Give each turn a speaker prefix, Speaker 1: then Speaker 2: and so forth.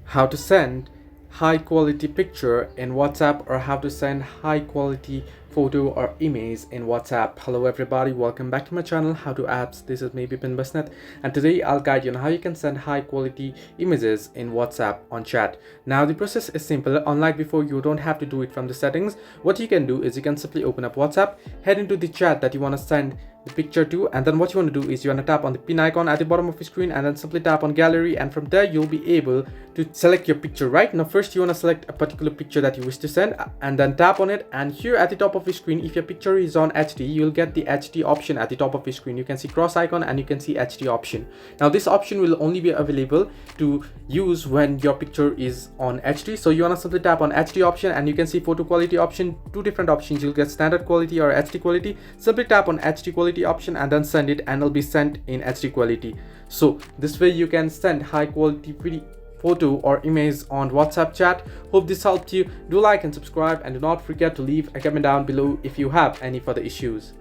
Speaker 1: how to send high quality picture in WhatsApp, or how to send high quality photo or image in WhatsApp. Hello everybody, welcome back to my channel How to Apps. This is me Bipin Basnet, and today I'll guide you on how you can send high quality images in WhatsApp on chat. Now the process is simple. Unlike before, you don't have to do it from the settings. What you can do is you can simply open up WhatsApp, head into the chat that you want to send the picture to, and then what you want to do is you want to tap on the pin icon at the bottom of your screen and then simply tap on gallery, and from there you'll be able to select your picture. Right now, first you want to select a particular picture that you wish to send and then tap on it, and here at the top of your screen, if your picture is on HD, you'll get the HD option at the top of your screen. You can see cross icon and you can see HD option. Now this option will only be available to use when your picture is on HD, so you want to simply tap on HD option and you can see photo quality option. Two different options, you'll get standard quality or HD quality. Simply tap on HD quality option and then send it, and it'll be sent in HD quality. So this way you can send high quality video, photo or image on WhatsApp chat. Hope this helped you. Do like and subscribe, and do not forget to leave a comment down below if you have any further issues.